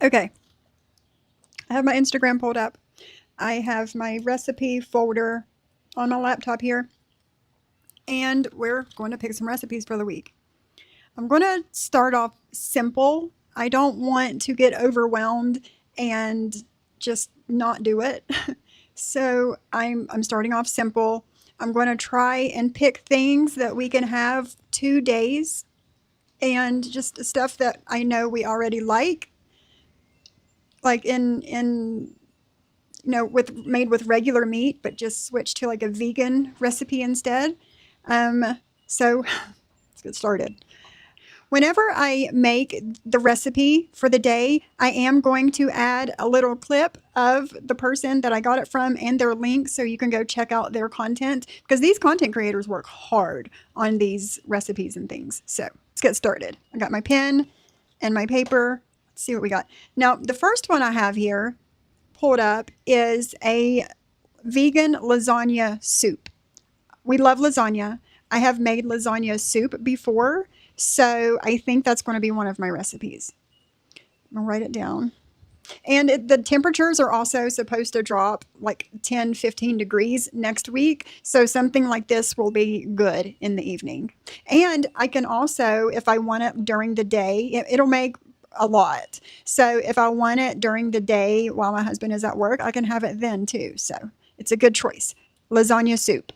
Okay, I have my Instagram pulled up. I have my recipe folder on my laptop here, and we're going to pick some recipes for the week. I'm going to start off simple. I don't want to get overwhelmed and just not do it. So I'm starting off simple. I'm going to try and pick things that we can have 2 days and just stuff that I know we already like in with made with regular meat, but just switch to like a vegan recipe instead. So let's get started. Whenever I make the recipe for the day, I am going to add a little clip of the person that I got it from and their link so you can go check out their content, because these content creators work hard on these recipes and things. So let's get started. I got my pen and my paper. Let's see what we got. Now, the first one I have here pulled up is a vegan lasagna soup. We love lasagna. I have made lasagna soup before, so I think that's going to be one of my recipes. I'll write it down. And the temperatures are also supposed to drop like 10, 15 degrees next week. So something like this will be good in the evening. And I can also, if I want it during the day, it'll make a lot. So if I want it during the day while my husband is at work, I can have it then too. So it's a good choice. Lasagna soup.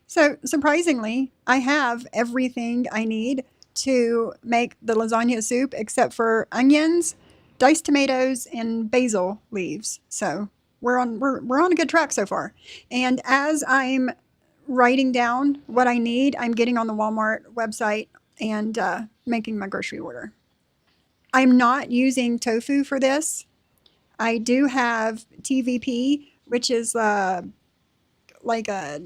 So surprisingly, I have everything I need to make the lasagna soup except for onions, diced tomatoes, and basil leaves. So we're on a good track so far. And as I'm writing down what I need, I'm getting on the Walmart website and making my grocery order. I'm not using tofu for this. I do have TVP, which is like a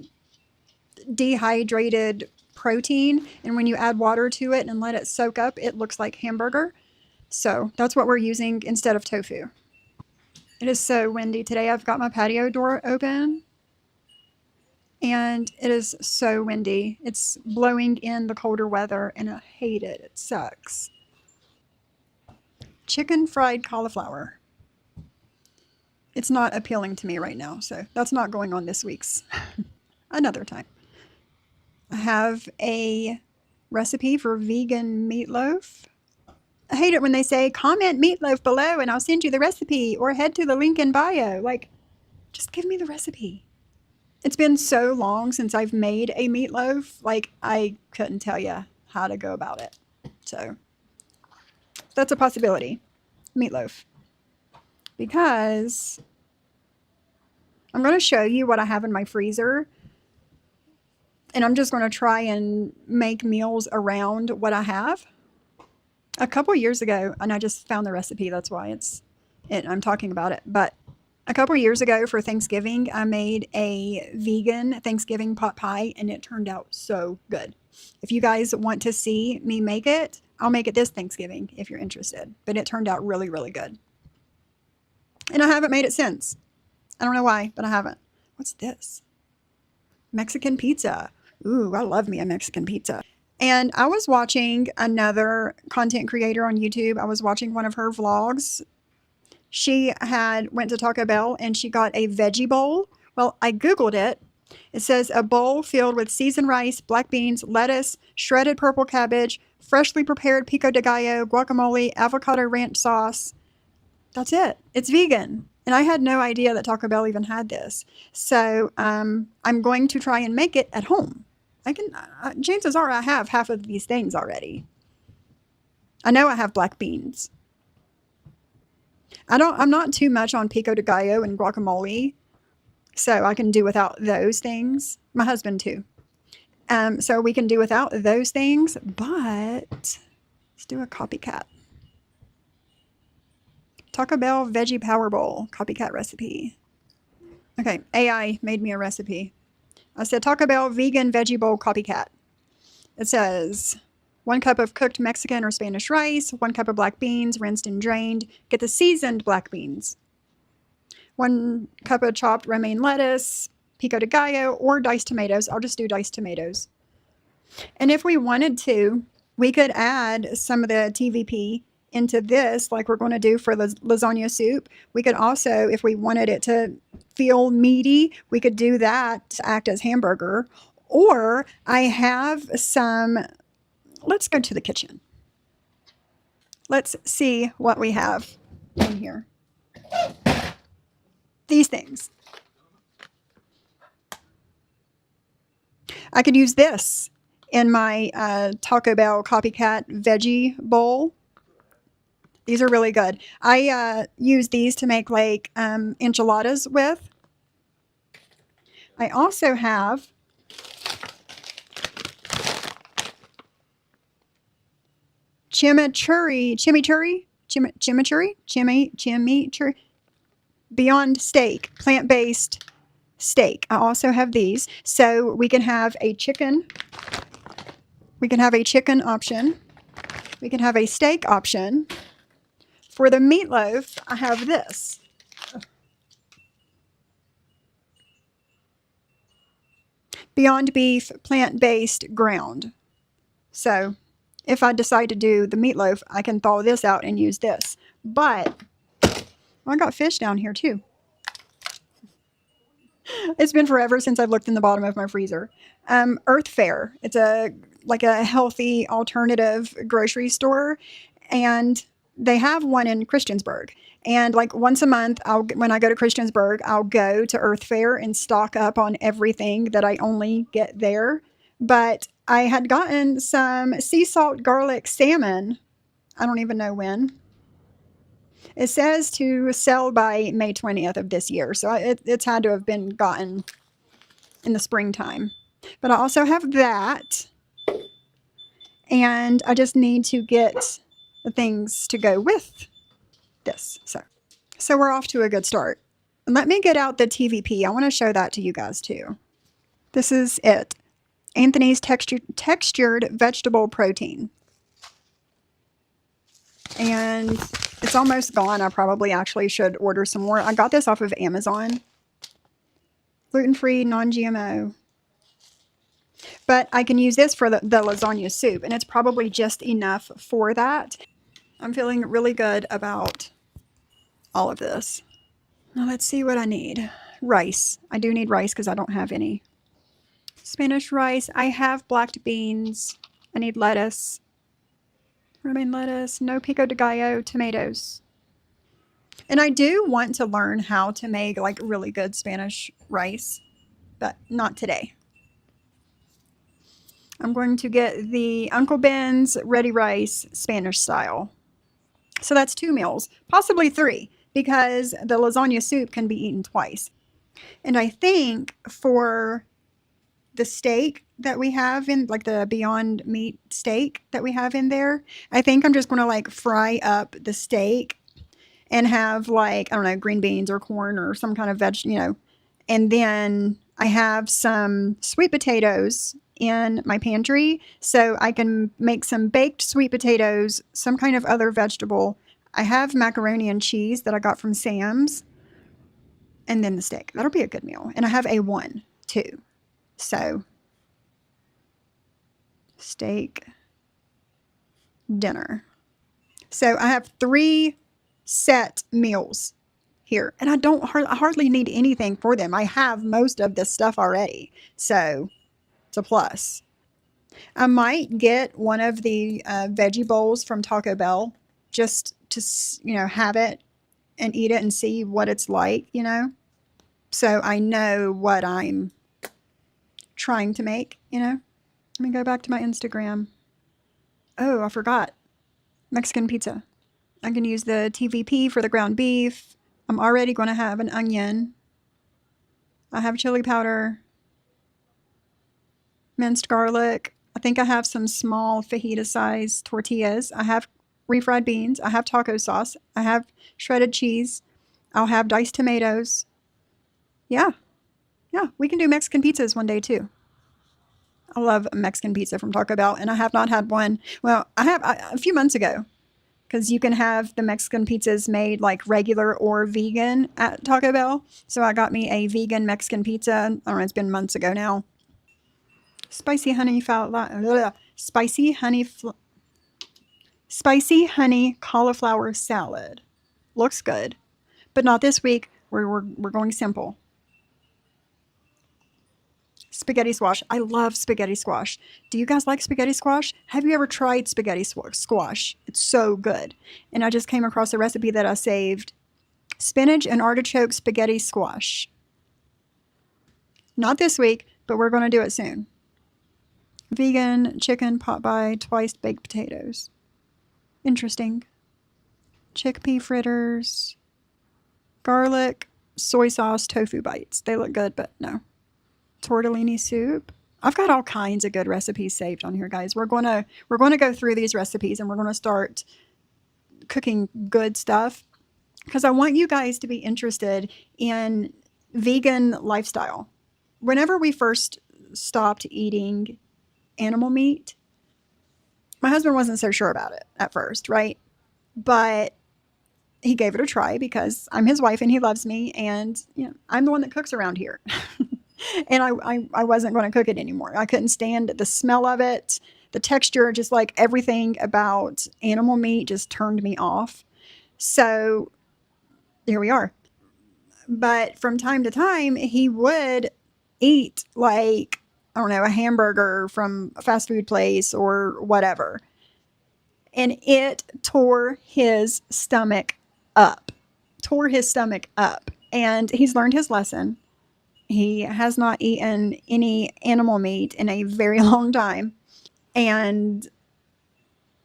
dehydrated protein, and when you add water to it and let it soak up, it looks like hamburger. So that's what we're using instead of tofu. It is so windy today. I've got my patio door open and it is so windy. It's blowing in the colder weather and I hate it. It sucks. Chicken fried cauliflower. It's not appealing to me right now, so that's not going on this week's. Another time. I have a recipe for vegan meatloaf. I hate it when they say, comment meatloaf below and I'll send you the recipe, or head to the link in bio. Like, just give me the recipe. It's been so long since I've made a meatloaf, like I couldn't tell you how to go about it. So that's a possibility. Meatloaf. Because I'm going to show you what I have in my freezer. And I'm just going to try and make meals around what I have. A couple years ago, and I just found the recipe, that's why I'm talking about it. But a couple years ago for Thanksgiving, I made a vegan Thanksgiving pot pie, and it turned out so good. If you guys want to see me make it, I'll make it this Thanksgiving if you're interested. But it turned out really, really good. And I haven't made it since. I don't know why, but I haven't. What's this? Mexican pizza. Ooh, I love me a Mexican pizza. And I was watching another content creator on YouTube. I was watching one of her vlogs. She went to Taco Bell and she got a veggie bowl. Well, I Googled it. It says a bowl filled with seasoned rice, black beans, lettuce, shredded purple cabbage, freshly prepared pico de gallo, guacamole, avocado ranch sauce. That's it. It's vegan. And I had no idea that Taco Bell even had this. So I'm going to try and make it at home. Chances are I have half of these things already. I know I have black beans. I'm not too much on pico de gallo and guacamole, so I can do without those things. My husband too. So we can do without those things, but let's do a copycat. Taco Bell Veggie Power Bowl copycat recipe. Okay, AI made me a recipe. I said Taco Bell vegan veggie bowl copycat. It says 1 cup of cooked Mexican or Spanish rice, 1 cup of black beans, rinsed and drained. Get the seasoned black beans. 1 cup of chopped romaine lettuce, pico de gallo, or diced tomatoes. I'll just do diced tomatoes. And if we wanted to, we could add some of the TVP into this, like we're going to do for the lasagna soup. We could also, if we wanted it to feel meaty, we could do that to act as hamburger. Or I have some, let's go to the kitchen. Let's see what we have in here. These things. I could use this in my Taco Bell Copycat Veggie Bowl. These are really good. I use these to make like enchiladas with. I also have chimichurri, Beyond Steak, plant-based steak. I also have these. So we can have a chicken. We can have a chicken option. We can have a steak option. For the meatloaf, I have this. Beyond Beef plant-based ground. So if I decide to do the meatloaf, I can thaw this out and use this. But I got fish down here too. It's been forever since I've looked in the bottom of my freezer. Earth Fare. It's like a healthy alternative grocery store, and they have one in Christiansburg. And like once a month, when I go to Christiansburg, I'll go to Earth Fare and stock up on everything that I only get there. But I had gotten some sea salt garlic salmon. I don't even know when. It says to sell by May 20th of this year. So it's had to have been gotten in the springtime. But I also have that. And I just need to get the things to go with this. So we're off to a good start. And let me get out the TVP. I want to show that to you guys too. This is it. Anthony's textured vegetable protein. And it's almost gone. I probably actually should order some more. I got this off of Amazon. Gluten-free, non-GMO. But I can use this for the lasagna soup, and it's probably just enough for that. I'm feeling really good about all of this. Now let's see what I need. Rice. I do need rice because I don't have any. Spanish rice. I have black beans. I need lettuce. Romaine lettuce. No pico de gallo tomatoes. And I do want to learn how to make like really good Spanish rice, but not today. I'm going to get the Uncle Ben's Ready Rice Spanish style. So that's 2 meals, possibly 3, because the lasagna soup can be eaten twice. And I think for the steak that we have in, like the Beyond Meat steak that we have in there, I think I'm just going to like fry up the steak and have like, I don't know, green beans or corn or some kind of veg, you know. And then I have some sweet potatoes in my pantry, so I can make some baked sweet potatoes, some kind of other vegetable. I have macaroni and cheese that I got from Sam's, and then the steak. That'll be a good meal. And I have A1 too. So steak dinner. So I have 3 set meals here, and I hardly need anything for them. I have most of this stuff already, so it's a plus. I might get one of the veggie bowls from Taco Bell just to, you know, have it and eat it and see what it's like, you know, so I know what I'm trying to make, you know. Let me go back to my Instagram. Oh, I forgot. Mexican pizza. I can use the TVP for the ground beef. I'm already going to have an onion. I have chili powder. Minced garlic. I think I have some small fajita size tortillas. I have refried beans. I have taco sauce. I have shredded cheese. I'll have diced tomatoes. Yeah. Yeah, we can do Mexican pizzas one day too. I love Mexican pizza from Taco Bell, and I have not had one. Well, I have a few months ago, because you can have the Mexican pizzas made like regular or vegan at Taco Bell. So I got me a vegan Mexican pizza. I don't know, it's been months ago now. Spicy honey Spicy honey cauliflower salad. Looks good, but not this week. We're going simple. Spaghetti squash. I love spaghetti squash. Do you guys like spaghetti squash? Have you ever tried spaghetti squash? It's so good. And I just came across a recipe that I saved. Spinach and artichoke spaghetti squash. Not this week, but we're going to do it soon. Vegan chicken pot pie, twice baked potatoes. Interesting. Chickpea fritters. Garlic, soy sauce, tofu bites. They look good, but no. Tortellini soup. I've got all kinds of good recipes saved on here, guys. We're going to go through these recipes and we're going to start cooking good stuff because I want you guys to be interested in vegan lifestyle. Whenever we first stopped eating animal meat, my husband wasn't so sure about it at first, right? But he gave it a try because I'm his wife and he loves me, and I'm the one that cooks around here. And I wasn't going to cook it anymore. I couldn't stand the smell of it, the texture, just like everything about animal meat just turned me off. So here we are. But from time to time, he would eat like, I don't know, a hamburger from a fast food place or whatever. And it tore his stomach up. And he's learned his lesson. He has not eaten any animal meat in a very long time. And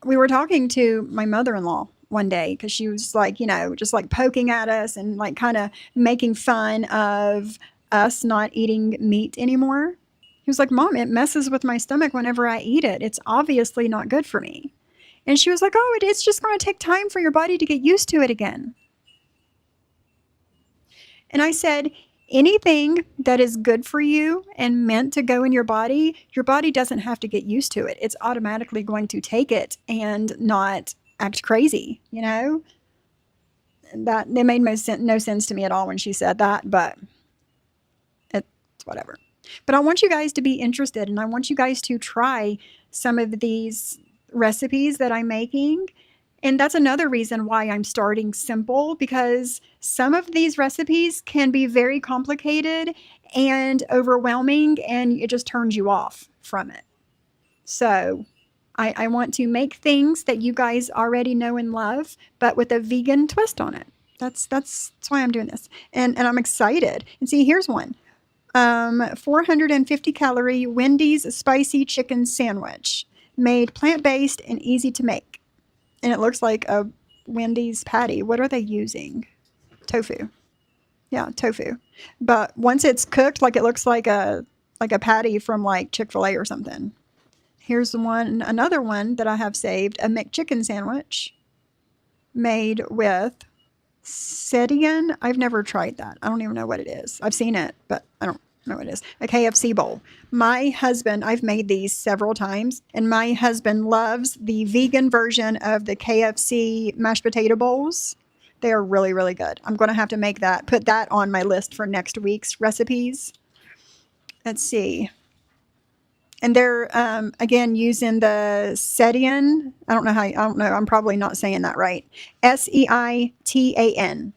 we were talking to my mother-in-law one day because she was like, just like poking at us and like kind of making fun of us not eating meat anymore. He was like, Mom, it messes with my stomach whenever I eat it. It's obviously not good for me. And she was like, oh, it's just going to take time for your body to get used to it again. And I said, anything that is good for you and meant to go in your body doesn't have to get used to it. It's automatically going to take it and not act crazy, That it made no sense to me at all when she said that, but it's whatever. But I want you guys to be interested, and I want you guys to try some of these recipes that I'm making. And that's another reason why I'm starting simple, because some of these recipes can be very complicated and overwhelming, and it just turns you off from it. So I want to make things that you guys already know and love, but with a vegan twist on it. That's why I'm doing this. And I'm excited. And see, here's one. 450 calorie Wendy's spicy chicken sandwich, made plant-based and easy to make. And it looks like a Wendy's patty. What are they using? Tofu. Yeah, tofu. But once it's cooked, like it looks like a patty from like Chick-fil-A or something. Here's another one that I have saved, a McChicken sandwich made with Sedian. I've never tried that. I don't even know what it is. I've seen it, but I don't know what it is. A KFC bowl. My husband, I've made these several times, and my husband loves the vegan version of the KFC mashed potato bowls. They are really, really good. I'm going to have to put that on my list for next week's recipes. Let's see. And they're, again, using the Seitan. I don't know. I'm probably not saying that right. Seitan.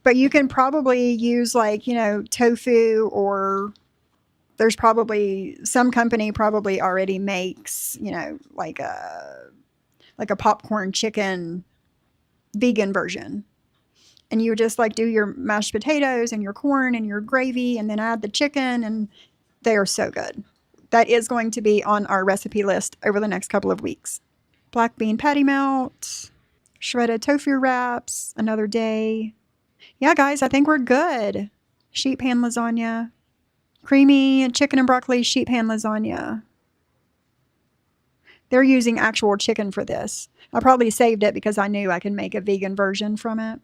But you can probably use like, tofu, or there's probably some company probably already makes, like a popcorn chicken vegan version. And you would just like do your mashed potatoes and your corn and your gravy and then add the chicken, and they are so good. That is going to be on our recipe list over the next couple of weeks. Black bean patty melt, shredded tofu wraps, another day. Yeah, guys, I think we're good. Sheet pan lasagna. Creamy chicken and broccoli sheet pan lasagna. They're using actual chicken for this. I probably saved it because I knew I could make a vegan version from it.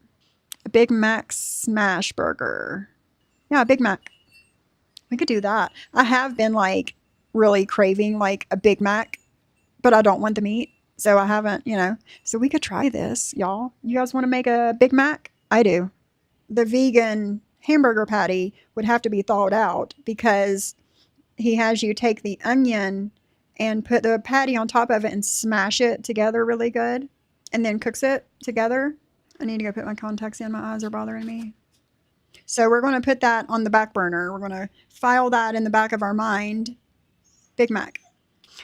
A Big Mac smash burger. Yeah, a Big Mac. We could do that. I have been like really craving like a Big Mac, but I don't want the meat. So I haven't, So we could try this, y'all. You guys want to make a Big Mac? I do. The vegan hamburger patty would have to be thawed out because he has you take the onion and put the patty on top of it and smash it together really good, and then cooks it together. I need to go put my contacts in. My eyes are bothering me. So we're going to put that on the back burner. We're going to file that in the back of our mind. Big Mac.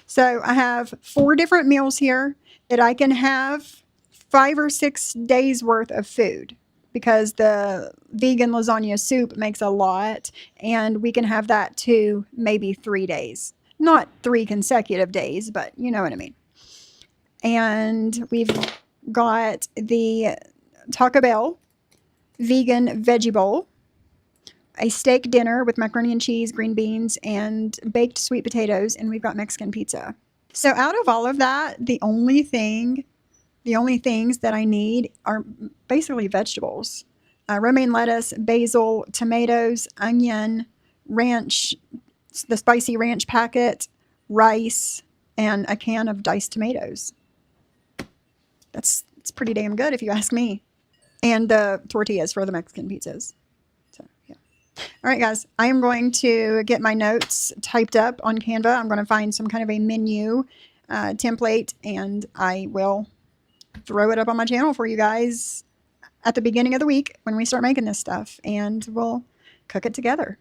So I have 4 different meals here that I can have 5 or 6 days worth of food, because the vegan lasagna soup makes a lot, and we can have that too, maybe 3 days. Not 3 consecutive days, but you know what I mean. And we've got the Taco Bell vegan veggie bowl, a steak dinner with macaroni and cheese, green beans, and baked sweet potatoes, and we've got Mexican pizza. So out of all of that, the only things that I need are basically vegetables. Romaine lettuce, basil, tomatoes, onion, ranch, the spicy ranch packet, rice, and a can of diced tomatoes. It's pretty damn good if you ask me. And the tortillas for the Mexican pizzas. So, yeah. All right, guys, I am going to get my notes typed up on Canva. I'm going to find some kind of a menu template, and I will throw it up on my channel for you guys at the beginning of the week when we start making this stuff, and we'll cook it together.